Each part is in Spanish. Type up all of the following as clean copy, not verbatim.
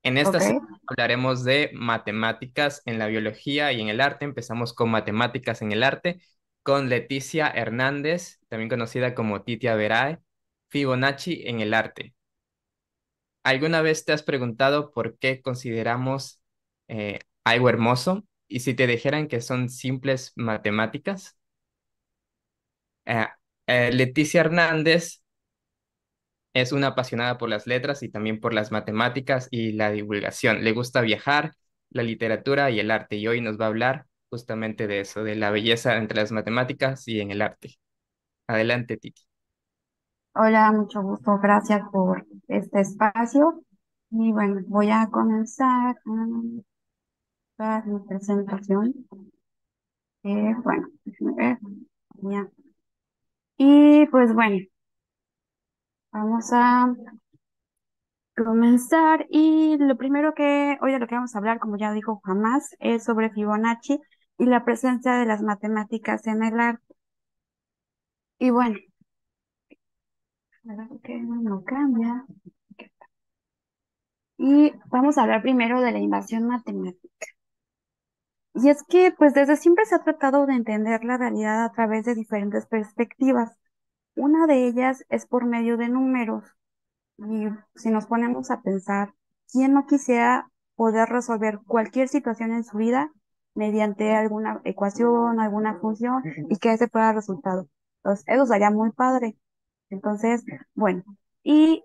En esta Ok. sesión hablaremos de matemáticas en la biología y en el arte. Empezamos con matemáticas en el arte con Leticia Hernández, también conocida como Titia Verae, Fibonacci en el arte. ¿Alguna vez te has preguntado por qué consideramos algo hermoso? Y si te dijeran que son simples matemáticas. Eh, Leticia Hernández es una apasionada por las letras y también por las matemáticas y la divulgación. Le gusta viajar, la literatura y el arte. Y hoy nos va a hablar justamente de eso, de la belleza entre las matemáticas y en el arte. Adelante, Titi. Hola, mucho gusto. Gracias por este espacio. Y bueno, voy a comenzar dar mi presentación. Bueno, déjenme ver. Ya. Y pues bueno, vamos a comenzar. Y lo primero que hoy de lo que vamos a hablar, como ya dijo Jamás, es sobre Fibonacci y la presencia de las matemáticas en el arte. Y bueno, la verdad que no cambia. Y vamos a hablar primero de la invasión matemática. Y es que, pues desde siempre se ha tratado de entender la realidad a través de diferentes perspectivas. Una de ellas es por medio de números. Y si nos ponemos a pensar, ¿quién no quisiera poder resolver cualquier situación en su vida mediante alguna ecuación, alguna función y que ese fuera el resultado? Entonces, eso sería muy padre. Entonces, bueno, y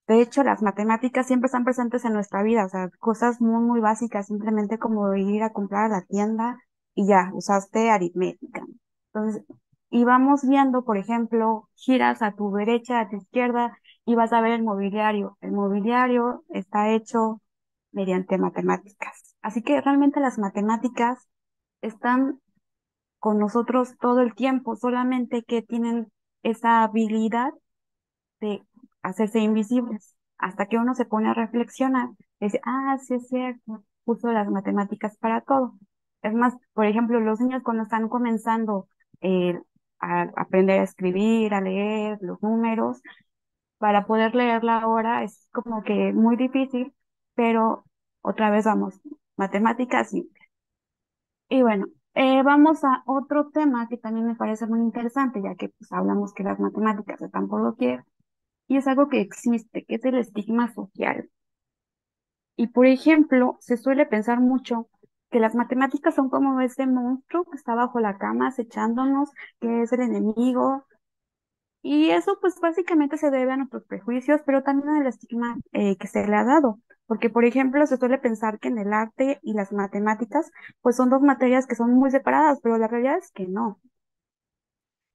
de hecho, las matemáticas siempre están presentes en nuestra vida, o sea, cosas muy, muy básicas, simplemente como ir a comprar a la tienda y ya, usaste aritmética. Entonces, y vamos viendo, por ejemplo, giras a tu derecha, a tu izquierda, y vas a ver el mobiliario. El mobiliario está hecho mediante matemáticas. Así que realmente las matemáticas están con nosotros todo el tiempo, solamente que tienen esa habilidad de hacerse invisibles, hasta que uno se pone a reflexionar, y dice, ah, sí es cierto, uso las matemáticas para todo. Es más, por ejemplo, los niños cuando están comenzando a aprender a escribir, a leer los números, para poder leerla ahora es como que muy difícil, pero otra vez vamos, matemáticas simple. Y bueno, vamos a otro tema que también me parece muy interesante, ya que pues hablamos que las matemáticas están por doquier y es algo que existe, que es el estigma social. Y por ejemplo, se suele pensar mucho que las matemáticas son como ese monstruo que está bajo la cama acechándonos, que es el enemigo. Y eso pues básicamente se debe a nuestros prejuicios, pero también al estigma que se le ha dado. Porque, por ejemplo, se suele pensar que en el arte y las matemáticas, pues son dos materias que son muy separadas, pero la realidad es que no.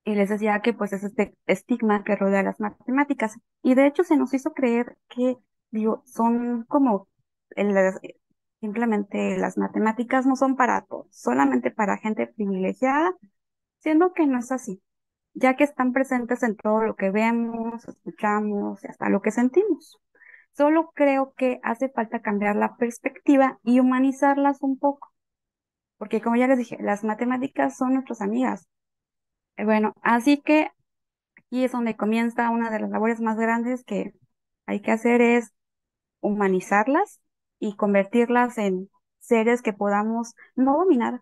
Y les decía que pues es este estigma que rodea las matemáticas. Y de hecho se nos hizo creer que, digo, son como simplemente las matemáticas no son para todos, solamente para gente privilegiada, siendo que no es así, ya que están presentes en todo lo que vemos, escuchamos y hasta lo que sentimos. Solo creo que hace falta cambiar la perspectiva y humanizarlas un poco, porque como ya les dije, las matemáticas son nuestras amigas. Bueno, así que y es donde comienza una de las labores más grandes que hay que hacer es humanizarlas y convertirlas en seres que podamos no dominar,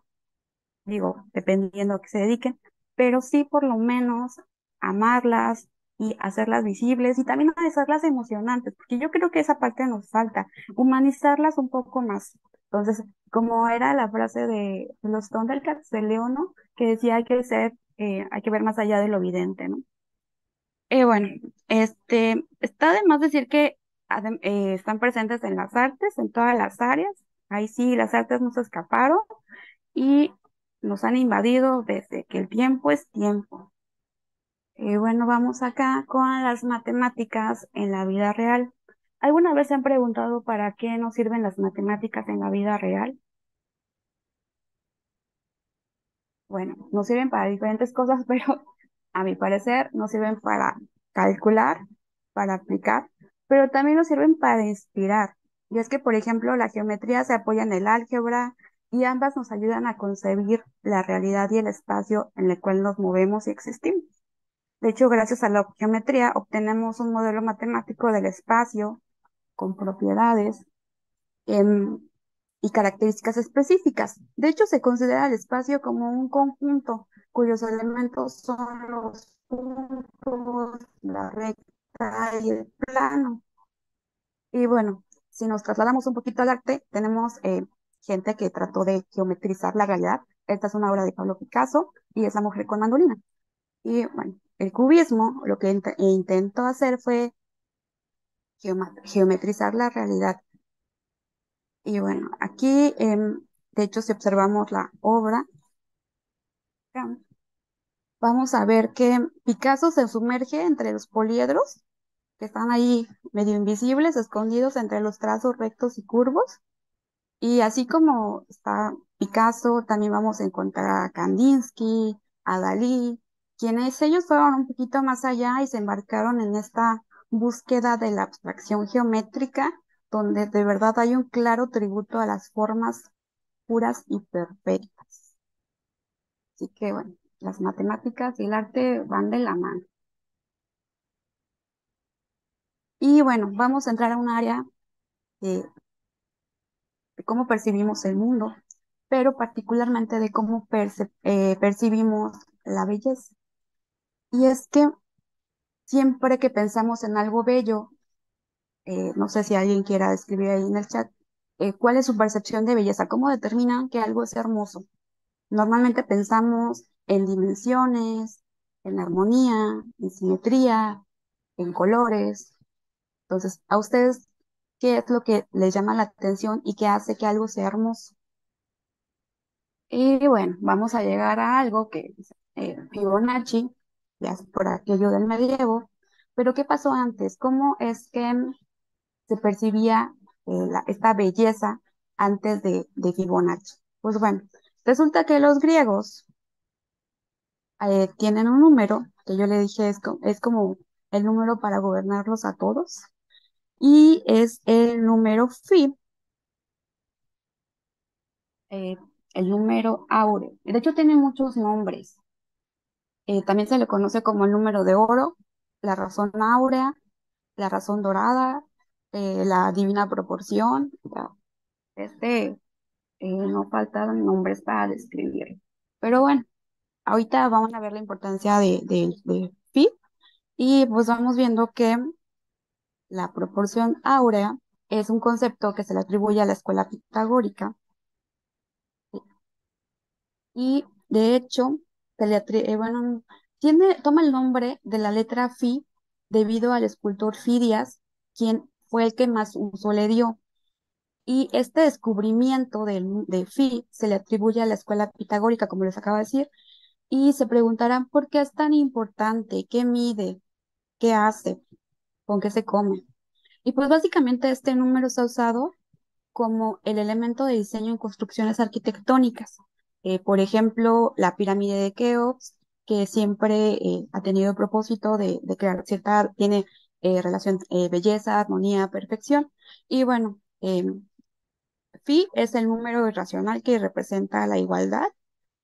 digo, dependiendo a qué se dediquen, pero sí por lo menos amarlas y hacerlas visibles y también hacerlas emocionantes, porque yo creo que esa parte nos falta, humanizarlas un poco más. Entonces, como era la frase de los Thundercats de Leono, que decía hay que ver más allá de lo evidente, ¿no? Bueno, está de más decir que están presentes en las artes, en todas las áreas. Ahí sí, las artes no se escaparon y nos han invadido desde que el tiempo es tiempo. Bueno, vamos acá con las matemáticas en la vida real. ¿Alguna vez se han preguntado para qué nos sirven las matemáticas en la vida real? Bueno, nos sirven para diferentes cosas, pero a mi parecer nos sirven para calcular, para aplicar, pero también nos sirven para inspirar. Y es que, por ejemplo, la geometría se apoya en el álgebra y ambas nos ayudan a concebir la realidad y el espacio en el cual nos movemos y existimos. De hecho, gracias a la geometría obtenemos un modelo matemático del espacio con propiedades. em, y características específicas. De hecho, se considera el espacio como un conjunto cuyos elementos son los puntos, la recta y el plano. Y bueno, si nos trasladamos un poquito al arte, tenemos gente que trató de geometrizar la realidad. Esta es una obra de Pablo Picasso y es La mujer con mandolina. Y bueno, el cubismo lo que intentó hacer fue geometrizar la realidad. Y bueno, aquí, de hecho, si observamos la obra, vamos a ver que Picasso se sumerge entre los poliedros que están ahí medio invisibles, escondidos entre los trazos rectos y curvos. Y así como está Picasso, también vamos a encontrar a Kandinsky, a Dalí, quienes ellos fueron un poquito más allá y se embarcaron en esta búsqueda de la abstracción geométrica, donde de verdad hay un claro tributo a las formas puras y perfectas. Así que bueno, las matemáticas y el arte van de la mano. Y bueno, vamos a entrar a un área de cómo percibimos el mundo, pero particularmente de cómo percibimos la belleza. Y es que siempre que pensamos en algo bello, no sé si alguien quiera escribir ahí en el chat, ¿cuál es su percepción de belleza? ¿Cómo determinan que algo es hermoso? Normalmente pensamos en dimensiones, en armonía, en simetría, en colores. Entonces, ¿a ustedes qué es lo que les llama la atención y qué hace que algo sea hermoso? Y bueno, vamos a llegar a algo que es Fibonacci, ya es por aquello del medievo, pero ¿qué pasó antes? ¿Cómo es que se percibía esta belleza antes de Fibonacci? Pues bueno, resulta que los griegos tienen un número, que yo le dije es como el número para gobernarlos a todos, y es el número phi, eh, el número áureo. De hecho, tiene muchos nombres. También se le conoce como el número de oro, la razón áurea, la razón dorada, la divina proporción. Este, no faltan nombres para describirlo. Pero bueno, ahorita vamos a ver la importancia de pi y pues vamos viendo que la proporción áurea es un concepto que se le atribuye a la escuela pitagórica y de hecho bueno, toma el nombre de la letra Fi debido al escultor Fidias, quien fue el que más uso le dio. Y este descubrimiento de Fi se le atribuye a la escuela pitagórica, como les acabo de decir, y se preguntarán por qué es tan importante, qué mide, qué hace, con qué se come. Y pues básicamente este número se ha usado como el elemento de diseño en construcciones arquitectónicas. Por ejemplo, la pirámide de Keops, que siempre ha tenido el propósito de crear tiene relación belleza, armonía, perfección. Y bueno, phi es el número irracional que representa la igualdad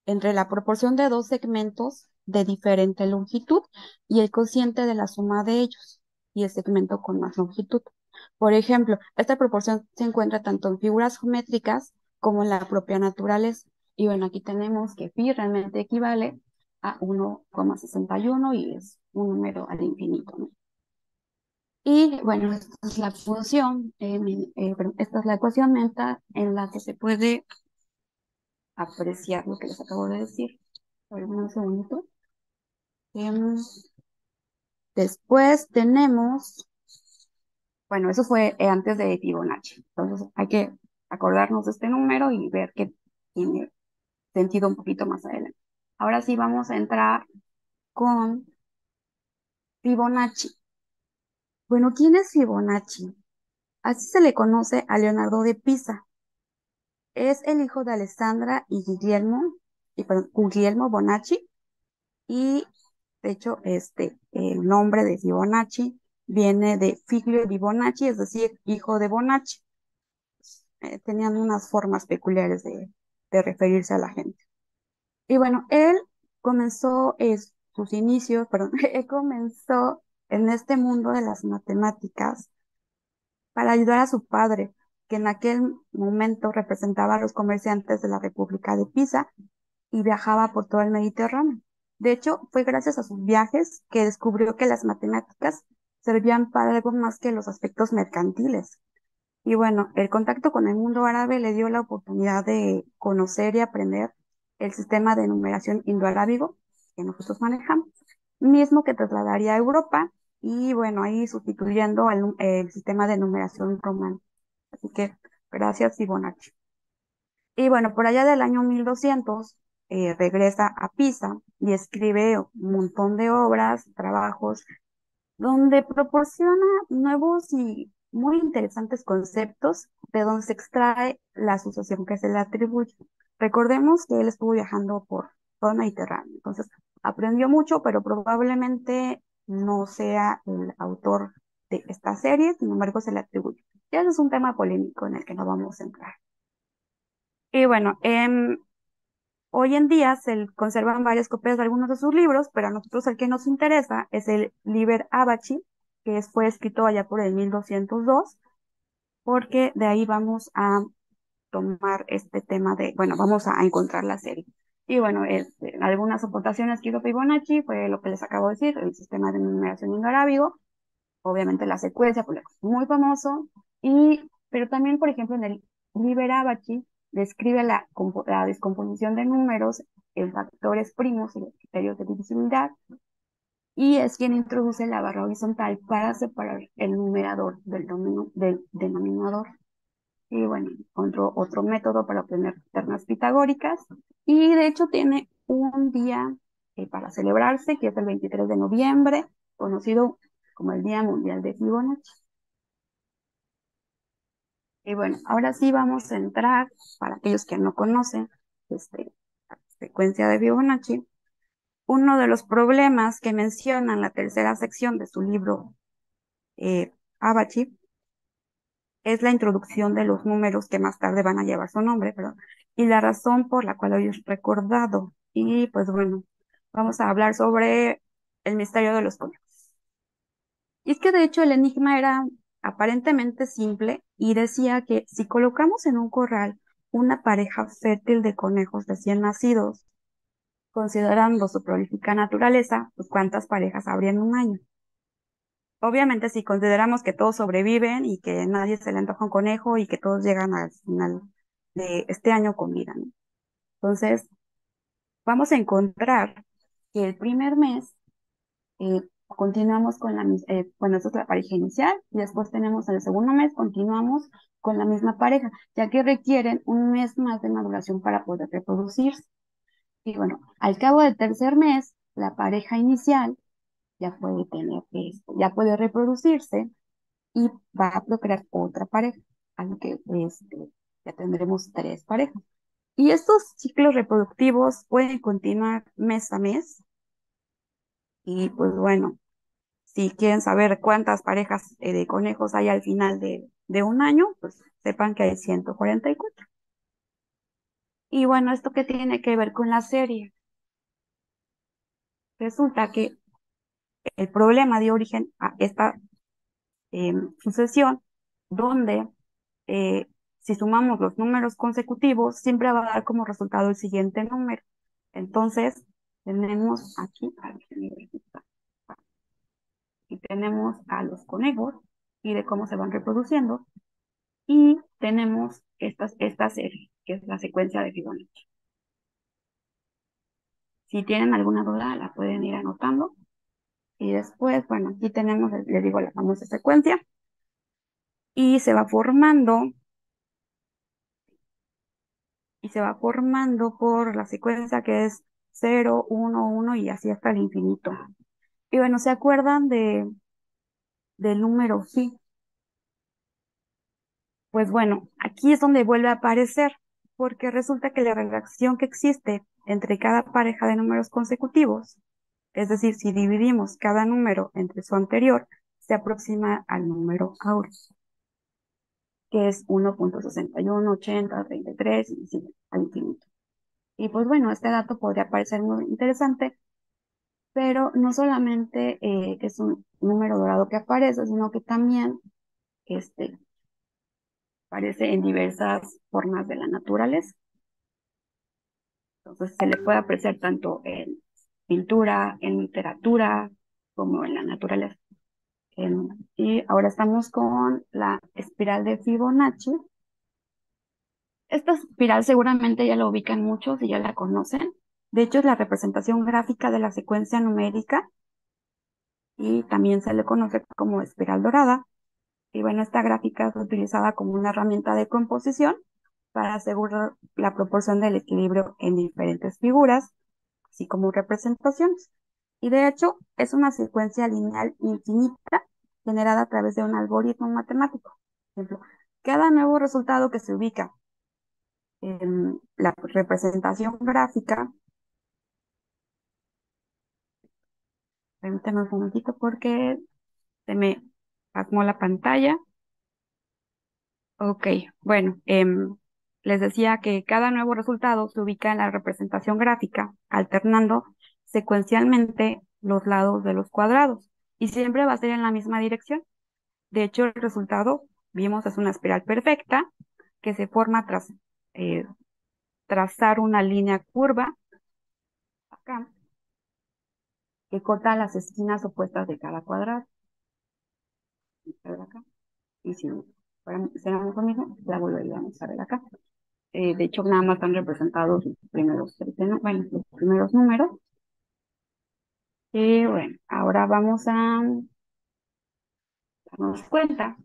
entre la proporción de dos segmentos de diferente longitud y el cociente de la suma de ellos y el segmento con más longitud. Por ejemplo, esta proporción se encuentra tanto en figuras geométricas como en la propia naturaleza. Y bueno, aquí tenemos que phi realmente equivale a 1,61 y es un número al infinito, ¿no? Y bueno, esta es la función, perdón, esta es la ecuación mental en la que se puede apreciar lo que les acabo de decir. A ver, un segundito. Em, Después tenemos, bueno, eso fue antes de Fibonacci. Entonces hay que acordarnos de este número y ver que tiene sentido un poquito más adelante. Ahora sí vamos a entrar con Fibonacci. Bueno, ¿quién es Fibonacci? Así se le conoce a Leonardo de Pisa. Es el hijo de Alessandra perdón, Guglielmo Bonacci. Y de hecho, el nombre de Fibonacci viene de Figlio di Bonacci, es decir, hijo de Bonacci. Tenían unas formas peculiares de referirse a la gente. Y bueno, él comenzó sus inicios, perdón, él comenzó en este mundo de las matemáticas para ayudar a su padre. que en aquel momento representaba a los comerciantes de la República de Pisa y viajaba por todo el Mediterráneo. De hecho, fue gracias a sus viajes que descubrió que las matemáticas servían para algo más que los aspectos mercantiles. Y bueno, el contacto con el mundo árabe le dio la oportunidad de conocer y aprender el sistema de numeración indoarábigo que nosotros manejamos, mismo que trasladaría a Europa y bueno, ahí sustituyendo el sistema de numeración romano. Así que gracias, Fibonacci. Y bueno, por allá del año 1200 regresa a Pisa y escribe un montón de obras, trabajos donde proporciona nuevos y muy interesantes conceptos de donde se extrae la asociación que se le atribuye. Recordemos que él estuvo viajando por todo el Mediterráneo, entonces aprendió mucho, pero probablemente no sea el autor de esta serie, sin embargo se le atribuye. Y ese es un tema polémico en el que no vamos a entrar. Y bueno, hoy en día se conservan varias copias de algunos de sus libros, pero a nosotros el que nos interesa es el Liber Abaci, que fue escrito allá por el 1202, porque de ahí vamos a tomar este tema de, bueno, vamos a encontrar la serie. Y bueno, algunas aportaciones que hizo Fibonacci fue lo que les acabo de decir, el sistema de numeración indoarábigo, obviamente la secuencia, porque es muy famoso, pero también, por ejemplo, en el Liber Abaci describe la descomposición de números en factores primos y los criterios de divisibilidad, y es quien introduce la barra horizontal para separar el numerador del denominador. Y bueno, encontró otro método para obtener ternas pitagóricas, y de hecho tiene un día para celebrarse, que es el 23 de noviembre, conocido como el Día Mundial de Fibonacci. Y bueno, ahora sí vamos a entrar, para aquellos que no conocen, la secuencia de Fibonacci. Uno de los problemas que menciona en la tercera sección de su libro Abaci es la introducción de los números que más tarde van a llevar su nombre, perdón, y la razón por la cual hoy es recordado. Y pues bueno, vamos a hablar sobre el misterio de los conejos. Y es que de hecho el enigma era aparentemente simple y decía que si colocamos en un corral una pareja fértil de conejos recién nacidos, considerando su prolífica naturaleza, pues cuántas parejas habría en un año. Obviamente si consideramos que todos sobreviven y que nadie se le antoja un conejo y que todos llegan al final de este año con vida, ¿no? Entonces, vamos a encontrar que el primer mes continuamos con bueno, esa es la pareja inicial, y después tenemos el segundo mes, continuamos con la misma pareja, ya que requieren un mes más de maduración para poder reproducirse. Y bueno, al cabo del tercer mes, la pareja inicial ya puede tener esto, ya puede reproducirse y va a procrear otra pareja, así que ya tendremos tres parejas. Y estos ciclos reproductivos pueden continuar mes a mes, y pues bueno, si quieren saber cuántas parejas de conejos hay al final de un año, pues sepan que hay 144. Y bueno, ¿esto qué tiene que ver con la serie? Resulta que el problema dio origen a esta sucesión donde eh, si sumamos los números consecutivos, siempre va a dar como resultado el siguiente número. Entonces, tenemos aquí, y tenemos a los conejos y de cómo se van reproduciendo, y tenemos esta serie, que es la secuencia de Fibonacci. Si tienen alguna duda, la pueden ir anotando. Y después, bueno, aquí tenemos, les digo, la famosa secuencia, y se va formando por la secuencia que es 0, 1, 1 y así hasta el infinito. Y bueno, ¿se acuerdan del número phi? Pues bueno, aquí es donde vuelve a aparecer, porque resulta que la relación que existe entre cada pareja de números consecutivos, es decir, si dividimos cada número entre su anterior, se aproxima al número áureo, que es 1.61, 80, 33 y así al infinito. Y pues bueno, este dato podría parecer muy interesante, pero no solamente es un número dorado que aparece, sino que también este, aparece en diversas formas de la naturaleza. Entonces se le puede apreciar tanto en pintura, en literatura, como en la naturaleza. Y ahora estamos con la espiral de Fibonacci. Esta espiral seguramente ya la ubican muchos y ya la conocen. De hecho, es la representación gráfica de la secuencia numérica y también se le conoce como espiral dorada. Y bueno, esta gráfica es utilizada como una herramienta de composición para asegurar la proporción del equilibrio en diferentes figuras, así como representaciones. Y de hecho, es una secuencia lineal infinita generada a través de un algoritmo matemático. Por ejemplo, cada nuevo resultado que se ubica en la representación gráfica, permítanme un momentito porque se me pasmó la pantalla. Ok, bueno, les decía que cada nuevo resultado se ubica en la representación gráfica, alternando secuencialmente los lados de los cuadrados y siempre va a ser en la misma dirección. De hecho, el resultado, vimos, es una espiral perfecta que se forma tras eh, trazar una línea curva acá que corta las esquinas opuestas de cada cuadrado. A ver acá. Y si no fuéramos lo mismo, la volveríamos a ver acá. De hecho, nada más están representados los primeros, bueno, los primeros números. Y bueno, ahora vamos a darnos cuenta,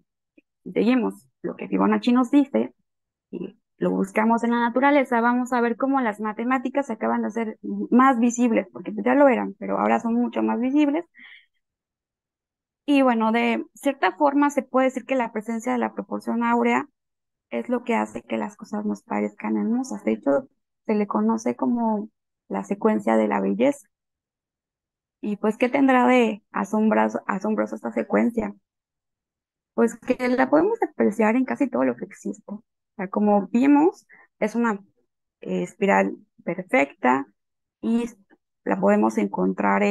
seguimos lo que Fibonacci nos dice y lo buscamos en la naturaleza, vamos a ver cómo las matemáticas se acaban de hacer más visibles, porque ya lo eran, pero ahora son mucho más visibles. Y bueno, de cierta forma se puede decir que la presencia de la proporción áurea es lo que hace que las cosas nos parezcan hermosas. De hecho, se le conoce como la secuencia de la belleza. Y pues, ¿qué tendrá de asombroso esta secuencia? Pues que la podemos apreciar en casi todo lo que existe. O sea, como vimos, es una espiral perfecta y la podemos encontrar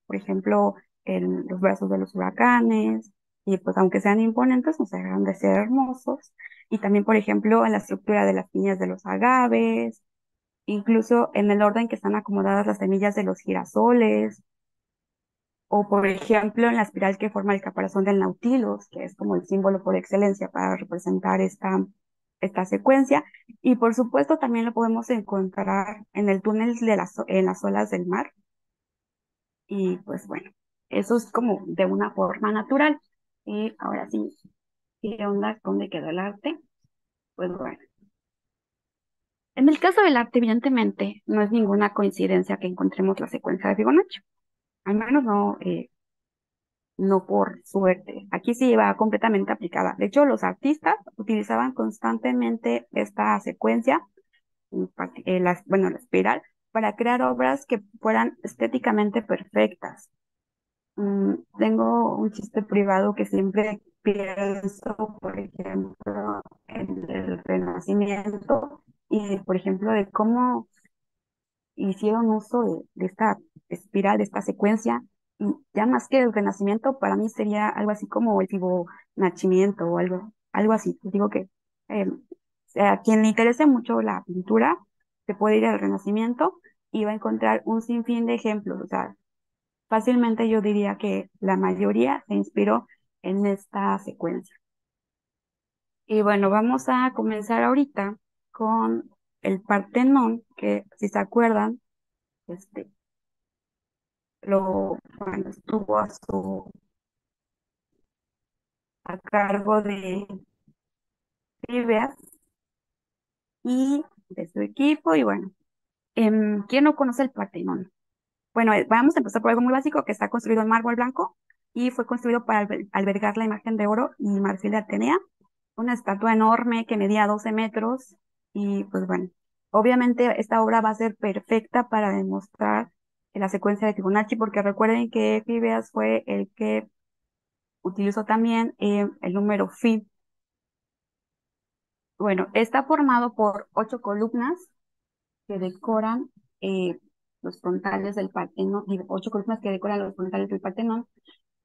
por ejemplo, en los brazos de los huracanes, y pues aunque sean imponentes, no se dejan de ser hermosos. Y también, por ejemplo, en la estructura de las piñas de los agaves, incluso en el orden que están acomodadas las semillas de los girasoles, o por ejemplo en la espiral que forma el caparazón del Nautilus, que es como el símbolo por excelencia para representar esta secuencia. Y por supuesto también lo podemos encontrar en el túnel en las olas del mar. Y pues bueno, eso es como de una forma natural. Y ahora sí, ¿qué onda? ¿Dónde quedó el arte? Pues bueno, en el caso del arte, evidentemente, no es ninguna coincidencia que encontremos la secuencia de Fibonacci. Al menos no, no por suerte. Aquí sí va completamente aplicada. De hecho, los artistas utilizaban constantemente esta secuencia, bueno, la espiral, para crear obras que fueran estéticamente perfectas. Tengo un chiste privado que siempre pienso, por ejemplo, en el Renacimiento y, por ejemplo, de cómo hicieron uso de esta espiral, de esta secuencia, y ya más que el Renacimiento, para mí sería algo así como el Fibonacimiento o algo así. Les digo que a quien le interese mucho la pintura, se puede ir al Renacimiento y va a encontrar un sinfín de ejemplos. O sea, fácilmente yo diría que la mayoría se inspiró en esta secuencia. Y bueno, vamos a comenzar ahorita con el Partenón, que si se acuerdan, este, bueno, estuvo a cargo de Fibeas y de su equipo. Y bueno, ¿quién no conoce el Partenón? Bueno, vamos a empezar por algo muy básico, que está construido en mármol blanco y fue construido para albergar la imagen de oro y marfil de Atenea, una estatua enorme que medía 12 metros. Y pues bueno, obviamente esta obra va a ser perfecta para demostrar la secuencia de Fibonacci, porque recuerden que Fibeas fue el que utilizó también el número phi. Bueno, está formado por 8 columnas que decoran eh, los frontales del Partenón, digo, 8 columnas que decoran los frontales del Partenón,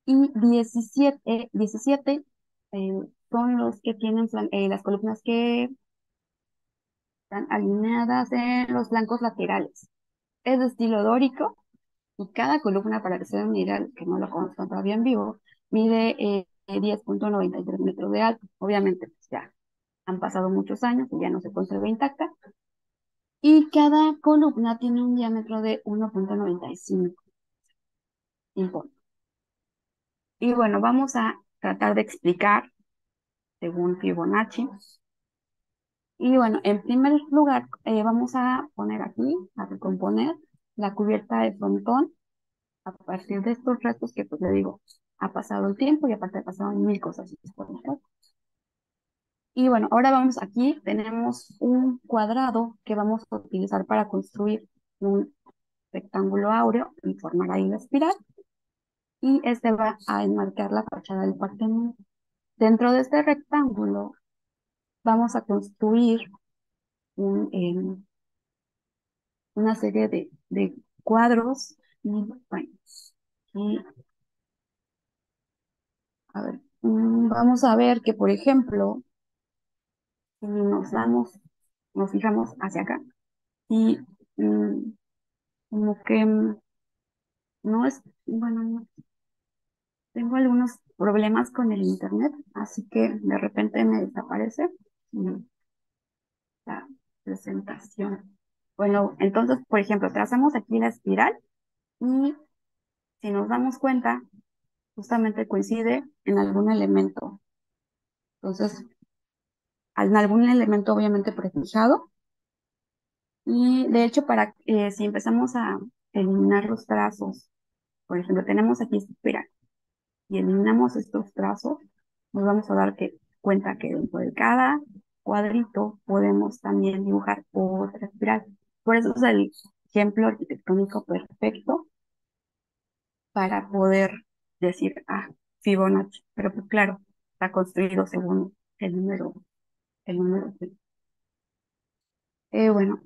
y 17 eh, son los que tienen las columnas que están alineadas en los flancos laterales. Es de estilo dórico y cada columna, para que se den una idea, que no lo conozco todavía en vivo, mide 10,93 metros de alto. Obviamente, pues ya han pasado muchos años y ya no se conserva intacta. Y cada columna tiene un diámetro de 1,95. Importa. Y bueno, vamos a tratar de explicar según Fibonacci. Y bueno, en primer lugar, vamos a poner aquí, a recomponer la cubierta de frontón a partir de estos restos que, pues le digo, ha pasado el tiempo y aparte ha pasado mil cosas históricas. Y bueno, ahora vamos aquí, tenemos un cuadrado que vamos a utilizar para construir un rectángulo áureo y formar ahí la espiral. Y este va a enmarcar la fachada del Partenón. Dentro de este rectángulo vamos a construir una serie de cuadros y bueno, y a ver, vamos a ver que, por ejemplo, si nos fijamos hacia acá y mm, como que no es, bueno, tengo algunos problemas con el internet, así que de repente me desaparece mm, la presentación. Bueno, entonces, por ejemplo, trazamos aquí la espiral y si nos damos cuenta, justamente coincide en algún elemento. Entonces, en algún elemento obviamente prefijado. Y de hecho, si empezamos a eliminar los trazos, por ejemplo, tenemos aquí esta espiral y eliminamos estos trazos, nos vamos a cuenta que dentro de cada cuadrito podemos también dibujar otra espiral. Por eso es el ejemplo arquitectónico perfecto para poder decir, Fibonacci. Pero pues claro, está construido según el número. Bueno,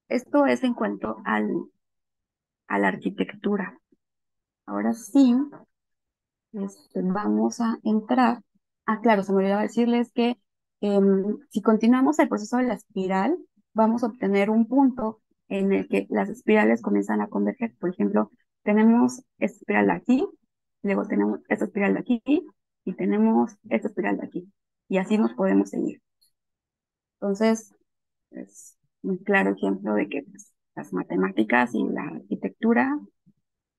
esto es en cuanto a la arquitectura. Ahora sí, vamos a entrar. Claro, se me olvidaba decirles que si continuamos el proceso de la espiral, vamos a obtener un punto en el que las espirales comienzan a converger. Por ejemplo, tenemos esta espiral de aquí, luego tenemos esta espiral de aquí y tenemos esta espiral de aquí. Y así nos podemos seguir. Entonces, es un claro ejemplo de que pues, las matemáticas y la arquitectura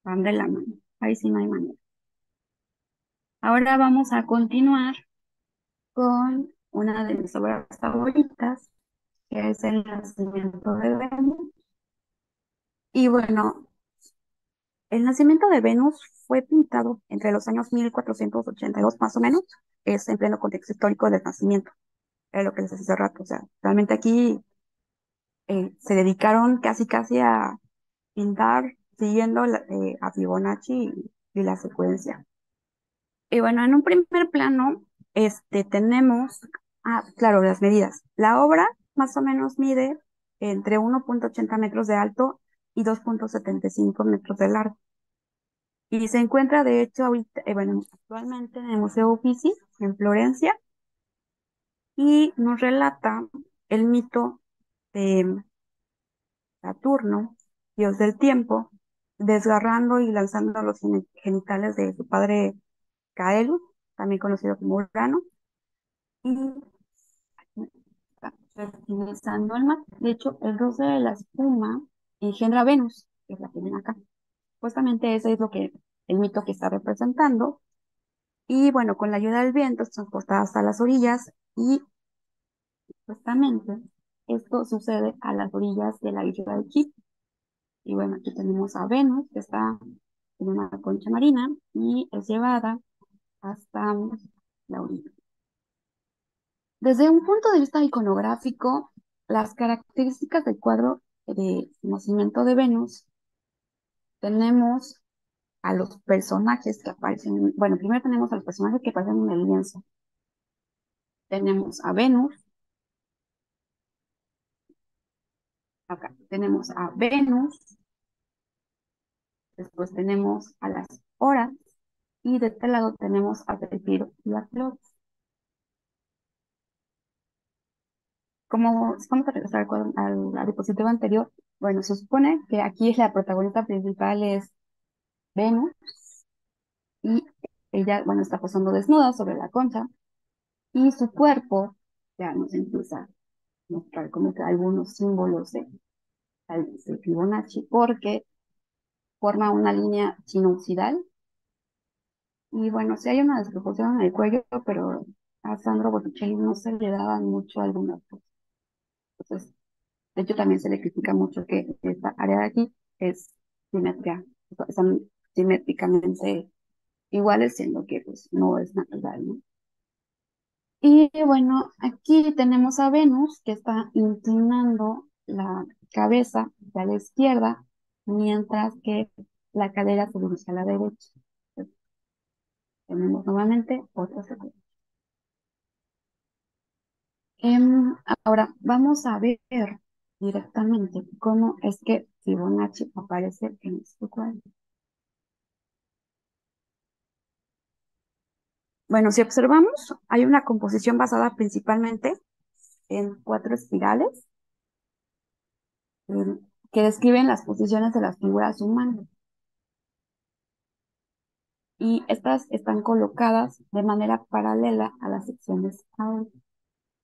van de la mano. Ahí sí no hay manera. Ahora vamos a continuar con una de mis obras favoritas, que es El nacimiento de Venus. Y bueno, el nacimiento de Venus fue pintado entre los años 1482 más o menos, es en pleno contexto histórico del nacimiento, es lo que les decía hace rato, o sea, realmente aquí se dedicaron casi casi a pintar siguiendo a Fibonacci y la secuencia. Y bueno, en un primer plano, tenemos, claro, las medidas. La obra más o menos mide entre 1,80 metros de alto y 2,75 metros de largo. Y se encuentra, de hecho, ahorita, bueno, actualmente en el Museo Uffizi, en Florencia, y nos relata el mito de Saturno, dios del tiempo, desgarrando y lanzando los genitales de su padre Caelus, también conocido como Urano, y fertilizando el mar. De hecho, el roce de la espuma engendra a Venus, que es la que viene acá. Justamente ese es el mito que está representando. Y bueno, con la ayuda del viento es transportada hasta las orillas y justamente esto sucede a las orillas de la isla de Chip. Y bueno, aquí tenemos a Venus, que está en una concha marina y es llevada hasta la orilla. Desde un punto de vista iconográfico, las características del cuadro de nacimiento de Venus, tenemos a los personajes que aparecen, bueno, primero tenemos a los personajes que aparecen en el lienzo. Tenemos a Venus, acá tenemos a Venus, después tenemos a las horas, y de este lado tenemos a Pepiro y a Flores. Como vamos a regresar la diapositiva anterior, bueno, se supone que aquí es la protagonista principal es Venus y ella, bueno, está posando desnuda sobre la concha y su cuerpo ya nos empieza a mostrar como que algunos símbolos de Fibonacci porque forma una línea sinusoidal y bueno, sí hay una desproporción en el cuello, pero a Sandro Botticelli no se le daban mucho algunas cosas. Entonces, de hecho, también se le critica mucho que esta área de aquí es simetría, están simétricamente iguales, siendo que pues no es natural, ¿no? Y bueno, aquí tenemos a Venus que está inclinando la cabeza hacia la izquierda, mientras que la cadera se dirige a la derecha. Entonces, tenemos nuevamente otra secuencia. Ahora vamos a ver directamente cómo es que Fibonacci aparece en este cuadro. Bueno, si observamos, hay una composición basada principalmente en cuatro espirales que describen las posiciones de las figuras humanas. Y estas están colocadas de manera paralela a las secciones ahora.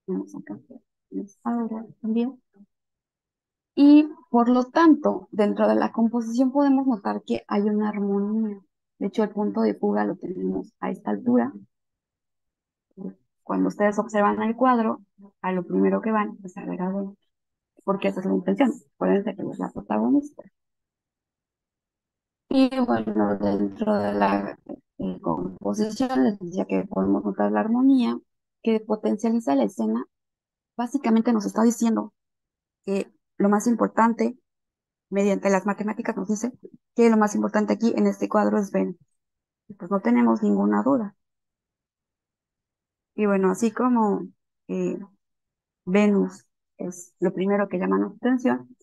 Vamos acá, secciones ahora también. Y por lo tanto, dentro de la composición podemos notar que hay una armonía. De hecho, el punto de fuga lo tenemos a esta altura. Cuando ustedes observan el cuadro, a lo primero que van es a ver a Venus, porque esa es la intención. Acuérdense que es la protagonista. Y bueno, dentro de la composición les decía que podemos notar la armonía que potencializa la escena. Básicamente nos está diciendo que lo más importante, mediante las matemáticas nos dice que lo más importante aquí en este cuadro es Venus. Pues no tenemos ninguna duda. Y bueno, así como eh, Venus es lo primero que llama nuestra atención,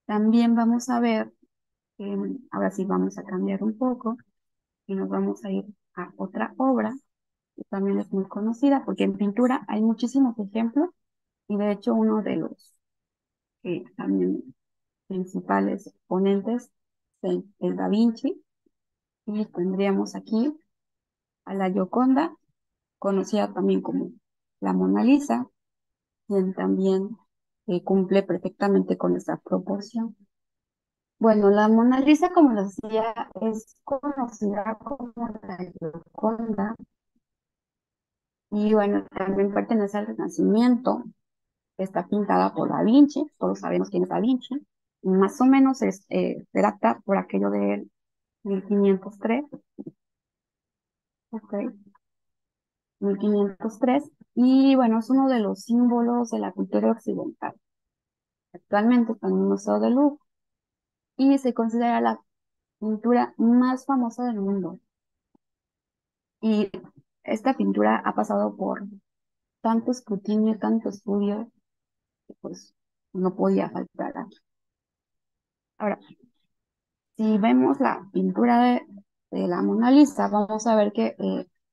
también vamos a ver, ahora sí vamos a cambiar un poco y nos vamos a ir a otra obra que también es muy conocida, porque en pintura hay muchísimos ejemplos y de hecho uno de los también principales ponentes es Da Vinci y tendríamos aquí a la Gioconda, conocida también como la Mona Lisa, quien también cumple perfectamente con esta proporción. Bueno, la Mona Lisa, como les decía, es conocida como la Gioconda y bueno, también pertenece al Renacimiento. Está pintada por Da Vinci, todos sabemos quién es Da Vinci. Más o menos se data por aquello de 1503, ok, 1503, y bueno, es uno de los símbolos de la cultura occidental. Actualmente está en el Museo del Louvre y se considera la pintura más famosa del mundo. Y esta pintura ha pasado por tanto escrutinio, tanto estudio, que pues no podía faltar aquí. Ahora, si vemos la pintura de la Mona Lisa, vamos a ver que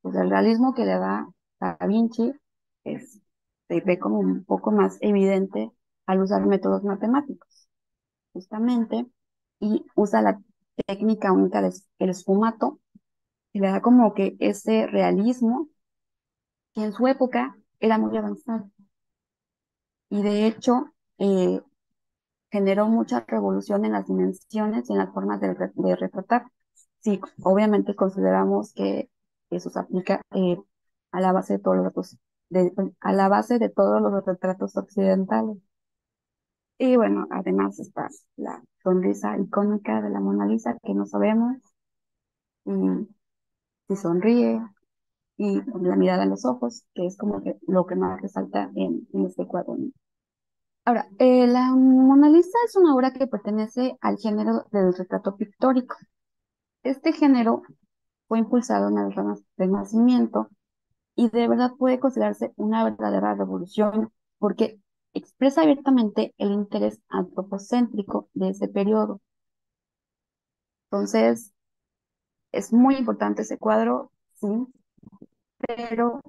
pues el realismo que le da Da Vinci es, se ve como un poco más evidente al usar métodos matemáticos, justamente, y usa la técnica única del esfumato, que le da como que ese realismo que en su época era muy avanzado. Y de hecho, eh, generó mucha revolución en las dimensiones y en las formas de retratar. Sí, obviamente consideramos que eso se aplica a la base de todos los a la base de todos los retratos occidentales. Y bueno, además está la sonrisa icónica de la Mona Lisa, que no sabemos y si sonríe, y la mirada en los ojos, que es como que lo que más resalta en este cuadro, ¿no? Ahora, la Mona Lisa es una obra que pertenece al género del retrato pictórico. Este género fue impulsado en el Renacimiento y de verdad puede considerarse una verdadera revolución porque expresa abiertamente el interés antropocéntrico de ese periodo. Entonces, Es muy importante ese cuadro, sí, pero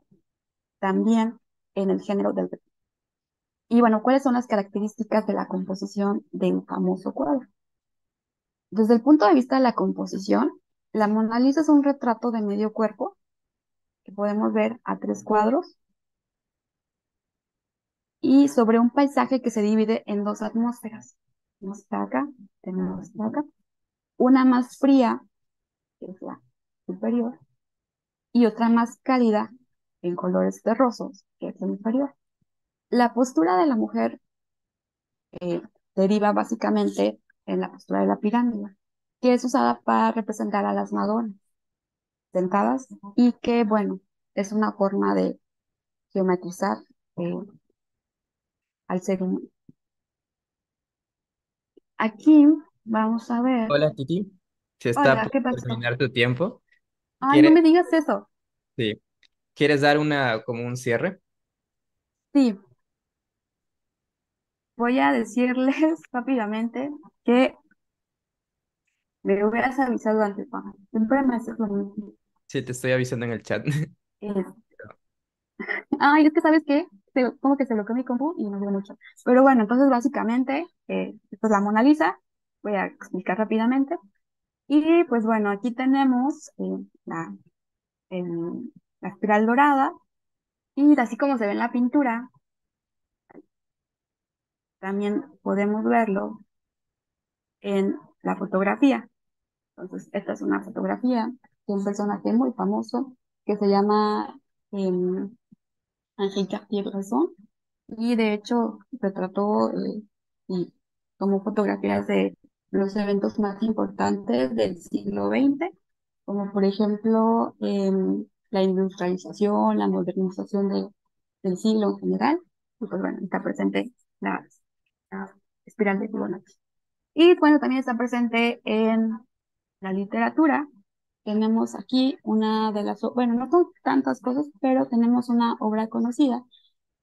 también en el género del retrato. Y bueno, ¿cuáles son las características de la composición de un famoso cuadro? Desde el punto de vista de la composición, la Mona Lisa es un retrato de medio cuerpo que podemos ver a tres cuadros y sobre un paisaje que se divide en dos atmósferas. Tenemos esta acá, tenemos esta acá. Una más fría, que es la superior, y otra más cálida, en colores terrosos, que es la inferior. La postura de la mujer eh, deriva básicamente en la postura de la pirámide, que es usada para representar a las Madonas sentadas y que, bueno, es una forma de geometrizar eh, al ser humano. Aquí vamos a ver. Hola, Titi. Se está Hola, por ¿qué pasó? terminar tu tiempo. Ay, no ¿Quieres, me digas eso. sí, ¿quieres dar como un cierre? Sí, voy a decirles rápidamente que me hubieras avisado antes, Juan. Siempre me haces lo mismo. Sí, te estoy avisando en el chat. Eh, Ay, es que ¿sabes qué? Como que se bloqueó mi compu y no veo mucho. Pero bueno, entonces básicamente, esto es la Mona Lisa. Voy a explicar rápidamente. Y pues bueno, aquí tenemos el- la espiral dorada. Y así como se ve en la pintura, también podemos verlo en la fotografía. Entonces, esta es una fotografía de un personaje muy famoso que se llama em, Henri Cartier-Bresson y de hecho retrató y tomó fotografías de los eventos más importantes del siglo XX, como por ejemplo la industrialización, la modernización del siglo en general. Y pues bueno, está presente la, la espiral de Fibonacci. Y bueno, también está presente en la literatura. Tenemos aquí una de las, bueno, no son tantas cosas, pero tenemos una obra conocida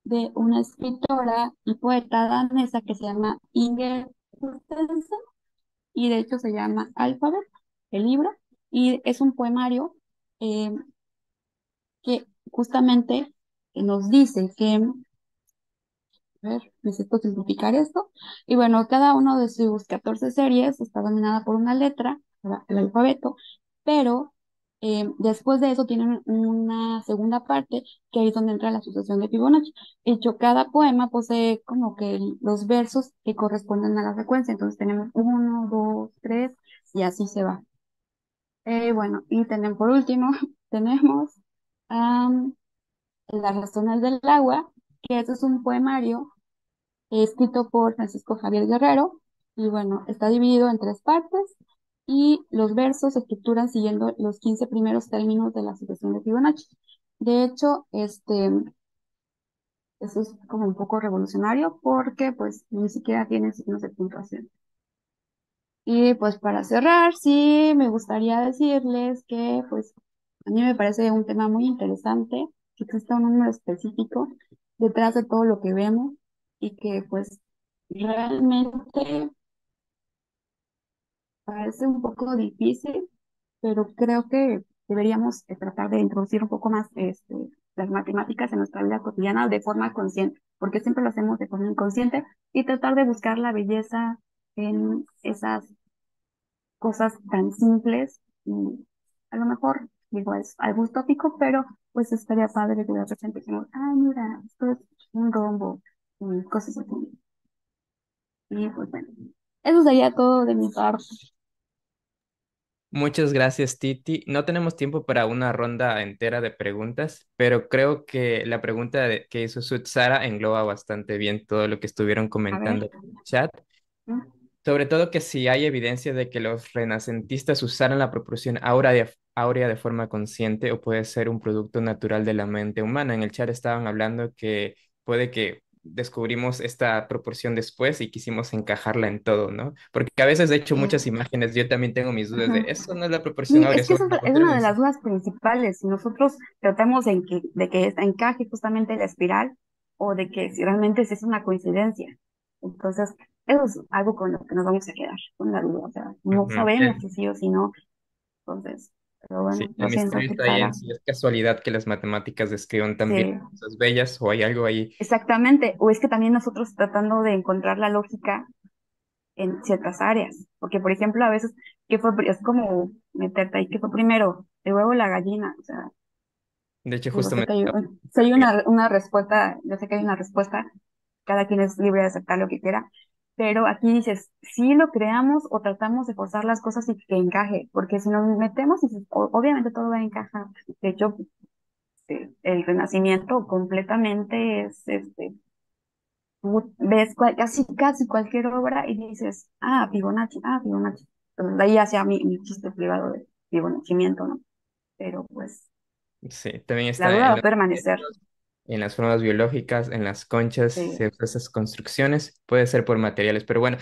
de una escritora y poeta danesa que se llama Inger Christensen, y de hecho se llama Alphabet, el libro, y es un poemario eh, que justamente nos dice que a ver, necesito simplificar esto. Y bueno, cada uno de sus 14 series está dominada por una letra, el alfabeto, pero después de eso tienen una segunda parte, que ahí es donde entra la sucesión de Fibonacci. De hecho, cada poema posee como que los versos que corresponden a la secuencia. Entonces tenemos uno, dos, tres, y así se va. Bueno, y tenemos por último, tenemos am, Las razones del agua, que eso es un poemario escrito por Francisco Javier Guerrero, y bueno, está dividido en tres partes, y los versos se estructuran siguiendo los 15 primeros términos de la sucesión de Fibonacci. De hecho, eso es como un poco revolucionario porque pues ni siquiera tiene signos de puntuación. Y pues para cerrar, sí, me gustaría decirles que pues a mí me parece un tema muy interesante, que exista un número específico detrás de todo lo que vemos y que pues realmente parece un poco difícil, pero creo que deberíamos tratar de introducir un poco más las matemáticas en nuestra vida cotidiana de forma consciente, porque siempre lo hacemos de forma inconsciente y tratar de buscar la belleza en esas cosas tan simples y a lo mejor, digo, es algo utópico, pero pues estaría padre que de repente decimos, ay, mira, esto es un rombo y cosas así. Y pues bueno, eso sería todo de mi parte. Muchas gracias, Titi. No tenemos tiempo para una ronda entera de preguntas, pero creo que la pregunta que hizo Sara engloba bastante bien todo lo que estuvieron A ver. comentando en el chat. ¿Mm? Sobre todo que si hay evidencia de que los renacentistas usaron la proporción áurea de forma consciente o puede ser un producto natural de la mente humana. En el chat estaban hablando que puede que descubrimos esta proporción después y quisimos encajarla en todo, ¿no? Porque a veces, de hecho, muchas Sí. imágenes, yo también tengo mis dudas de Ujú. eso no es la proporción Sí, áurea, es que solo eso lo es encontraron una en de las sí. dudas principales. Si nosotros tratamos de que encaje justamente la espiral o de que si realmente es una coincidencia. Entonces, eso es algo con lo que nos vamos a quedar, con la duda. O sea, no Ujú. sabemos si sí o si no. Entonces, Pero Sí, bueno, el lo siento, misterio está ahí en Kitara. si es casualidad que las matemáticas describan también Sí, cosas bellas o hay algo ahí. exactamente. O es que también nosotros tratando de encontrar la lógica en ciertas áreas. Porque, por ejemplo, a veces, es como meterte ahí, ¿qué fue primero? ¿El huevo o la gallina? O sea, De hecho, digo, sé que justamente hay una respuesta, yo sé que hay una respuesta, cada quien es libre de aceptar lo que quiera, pero aquí dices, si lo creamos o tratamos de forzar las cosas y que encaje, porque si nos metemos, dices, obviamente todo va a encajar. De hecho, el Renacimiento completamente es, tú ves casi cualquier obra y dices, Fibonacci, Fibonacci. Entonces, de ahí hacia mi chiste privado de Fibonacciamiento, ¿no? Pero pues sí, también la está duda en va a los permanecer. objetos, en las formas biológicas, en las conchas, Sí. esas construcciones, puede ser por materiales, pero bueno,